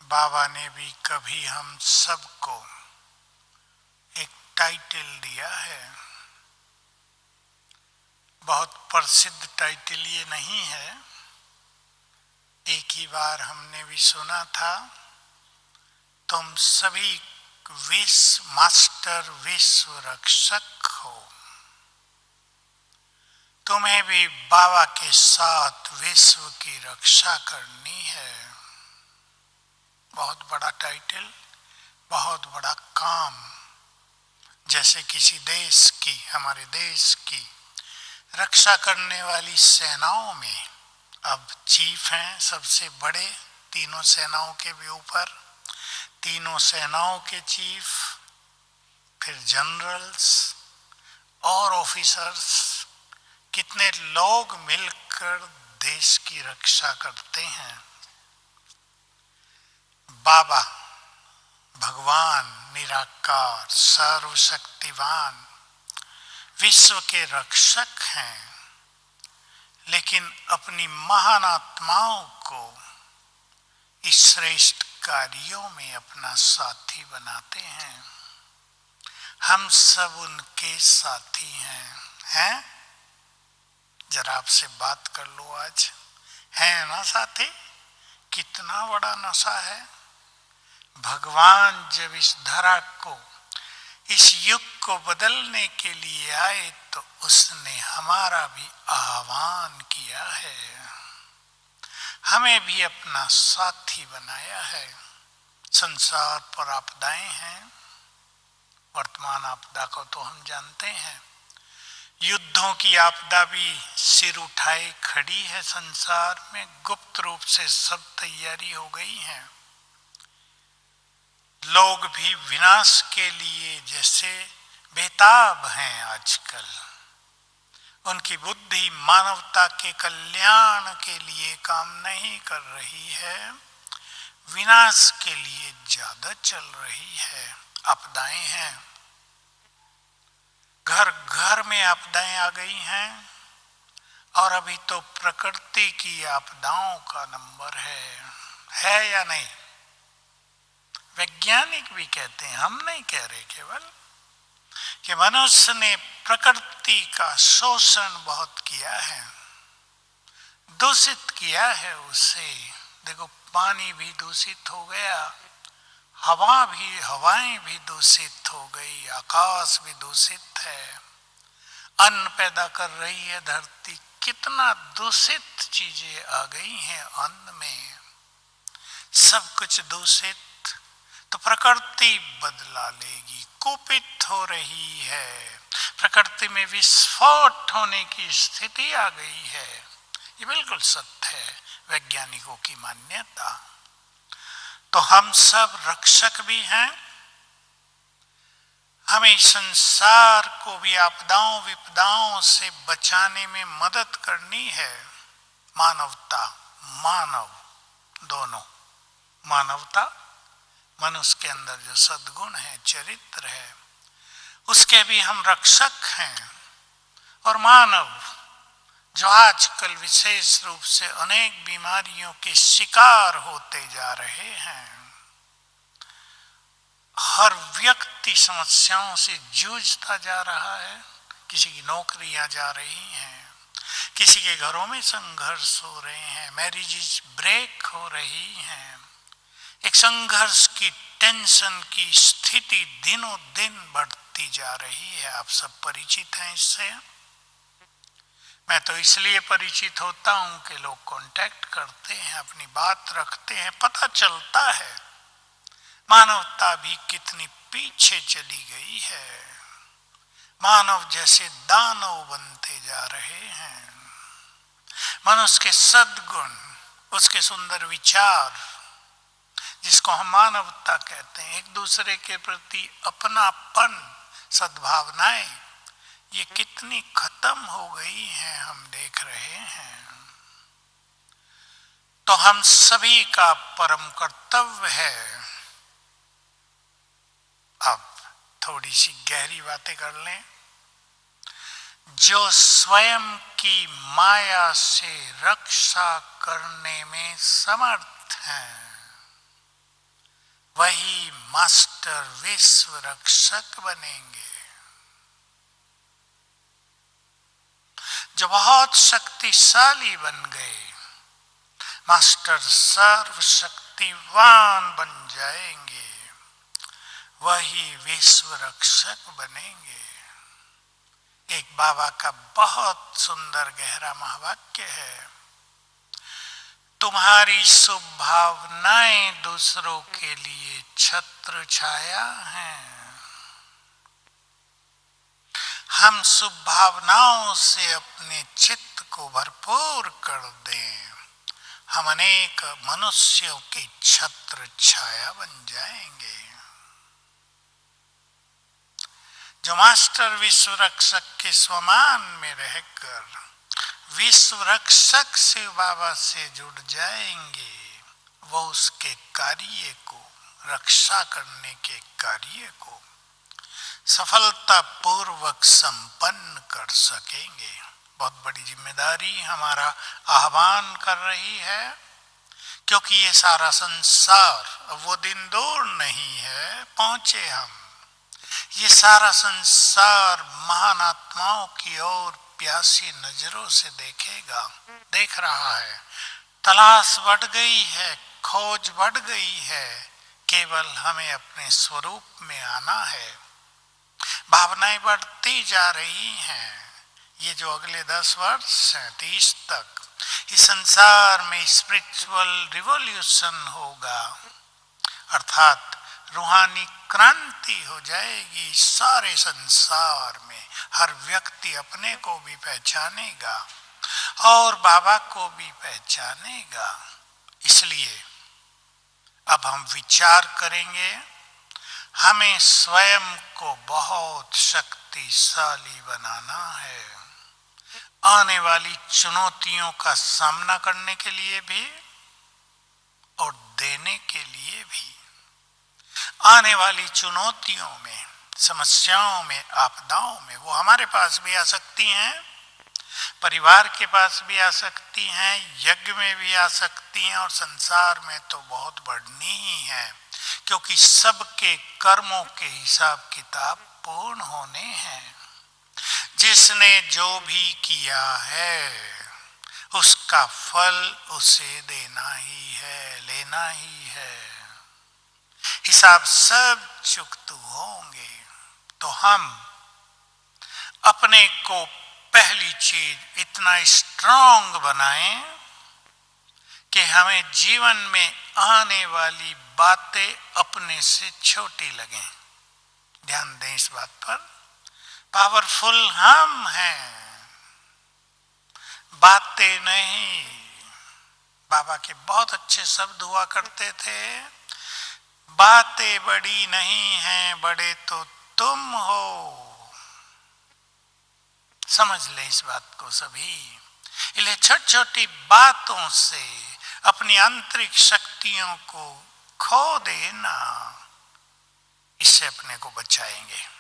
बाबा ने भी कभी हम सबको एक टाइटल दिया है। बहुत प्रसिद्ध टाइटल ये नहीं है। एक ही बार हमने भी सुना था, तुम सभी विश्व मास्टर विश्व रक्षक हो। तुम्हें भी बाबा के साथ विश्व की रक्षा करनी है। बहुत बड़ा टाइटल, बहुत बड़ा काम। जैसे किसी देश की, हमारे देश की रक्षा करने वाली सेनाओं में अब चीफ हैं सबसे बड़े, तीनों सेनाओं के भी ऊपर, तीनों सेनाओं के चीफ, फिर जनरल्स और ऑफिसर्स, कितने लोग मिलकर देश की रक्षा करते हैं। बाबा भगवान निराकार सर्वशक्तिवान विश्व के रक्षक हैं, लेकिन अपनी महान आत्माओं को इस श्रेष्ठ कार्यों में अपना साथी बनाते हैं। हम सब उनके साथी हैं? जरा आपसे बात कर लो आज, है ना साथी? कितना बड़ा नशा है। भगवान जब इस धरा को, इस युग को बदलने के लिए आए तो उसने हमारा भी आह्वान किया है, हमें भी अपना साथी बनाया है। संसार पर आपदाएं हैं। वर्तमान आपदा को तो हम जानते हैं। युद्धों की आपदा भी सिर उठाए खड़ी है संसार में। गुप्त रूप से सब तैयारी हो गई है। लोग भी विनाश के लिए जैसे बेताब हैं आजकल। उनकी बुद्धि मानवता के कल्याण के लिए काम नहीं कर रही है, विनाश के लिए ज्यादा चल रही है। आपदाएं हैं, घर घर में आपदाएं आ गई हैं। और अभी तो प्रकृति की आपदाओं का नंबर है या नहीं? वैज्ञानिक भी कहते हैं, हम नहीं कह रहे केवल, कि मनुष्य ने प्रकृति का शोषण बहुत किया है, दूषित किया है उसे। देखो, पानी भी दूषित हो गया, हवाएं भी दूषित हो गई, आकाश भी दूषित है, अन्न पैदा कर रही है धरती, कितना दूषित चीजें आ गई हैं अन्न में, सब कुछ दूषित। तो प्रकृति बदला लेगी, कुपित हो रही है, प्रकृति में विस्फोट होने की स्थिति आ गई है। ये बिल्कुल सत्य है, वैज्ञानिकों की मान्यता। तो हम सब रक्षक भी हैं। हमें संसार को भी आपदाओं विपदाओं से बचाने में मदद करनी है। मानवता, मानव दोनों, मानवता मनुष्य के अंदर जो सद्गुण है, चरित्र है, उसके भी हम रक्षक हैं। और मानव जो आजकल विशेष रूप से अनेक बीमारियों के शिकार होते जा रहे हैं, हर व्यक्ति समस्याओं से जूझता जा रहा है। किसी की नौकरियां जा रही हैं, किसी के घरों में संघर्ष हो रहे हैं, मैरिजेस ब्रेक हो रही हैं। एक संघर्ष की, टेंशन की स्थिति दिनों दिन बढ़ती जा रही है। आप सब परिचित हैं इससे। मैं तो इसलिए परिचित होता हूं कि लोग कांटेक्ट करते हैं, अपनी बात रखते हैं, पता चलता है मानवता भी कितनी पीछे चली गई है। मानव जैसे दानव बनते जा रहे हैं। मनुष्य के सद्गुण, उसके सुंदर विचार, जिसको हम मानवता कहते हैं, एक दूसरे के प्रति अपनापन, सद्भावनाएं, ये कितनी खत्म हो गई हैं, हम देख रहे हैं। तो हम सभी का परम कर्तव्य है। अब थोड़ी सी गहरी बातें कर लें। जो स्वयं की माया से रक्षा करने में समर्थ हैं, मास्टर विश्व रक्षक बनेंगे। जो बहुत शक्तिशाली बन गए, मास्टर सर्वशक्तिवान बन जाएंगे, वही विश्व रक्षक बनेंगे। एक बाबा का बहुत सुंदर गहरा महावाक्य है, तुम्हारी शुभ भावनाएं दूसरों के लिए छत्र छाया हैं। हम शुभ भावनाओं से अपने चित्त को भरपूर कर दें, हम अनेक मनुष्यों की छत्र छाया बन जाएंगे। जो मास्टर विश्व रक्षक के स्वमान में रहकर विश्व रक्षक शिव बाबा से जुड़ जाएंगे, वो उसके कार्य को, रक्षा करने के कार्य को सफलता पूर्वक संपन्न कर सकेंगे। बहुत बड़ी जिम्मेदारी हमारा आह्वान कर रही है, क्योंकि ये सारा संसार, अब वो दिन दूर नहीं है, पहुंचे हम। ये सारा संसार महान आत्माओं की ओर प्यासी नजरों से देखेगा, देख रहा है। तलाश बढ़ गई है, खोज बढ़ गई है, केवल हमें अपने स्वरूप में आना है। भावनाएं बढ़ती जा रही हैं। ये जो अगले 10 वर्ष हैं, 30 तक, इस संसार में स्पिरिचुअल रिवॉल्यूशन होगा, अर्थात रूहानी क्रांति हो जाएगी सारे संसार में। हर व्यक्ति अपने को भी पहचानेगा और बाबा को भी पहचानेगा। इसलिए अब हम विचार करेंगे, हमें स्वयं को बहुत शक्तिशाली बनाना है, आने वाली चुनौतियों का सामना करने के लिए भी और देने के लिए भी। आने वाली चुनौतियों में, समस्याओं में, आपदाओं में वो हमारे पास भी आ सकती हैं, परिवार के पास भी आ सकती हैं, यज्ञ में भी आ सकती हैं, और संसार में तो बहुत बढ़नी ही है, क्योंकि सबके कर्मों के हिसाब किताब पूर्ण होने हैं। जिसने जो भी किया है उसका फल उसे देना ही है, लेना ही है। हिसाब सब चुकतू होंगे। तो हम अपने को पहली चीज इतना स्ट्रांग बनाएं कि हमें जीवन में आने वाली बातें अपने से छोटी लगें। ध्यान दें इस बात पर, पावरफुल हम हैं, बातें नहीं। बाबा के बहुत अच्छे शब्द हुआ करते थे, बातें बड़ी नहीं हैं, बड़े तो तुम हो। समझ ले इस बात को सभी। इसलिए छोटी छोटी बातों से अपनी आंतरिक शक्तियों को खो देना, इससे अपने को बचाएंगे।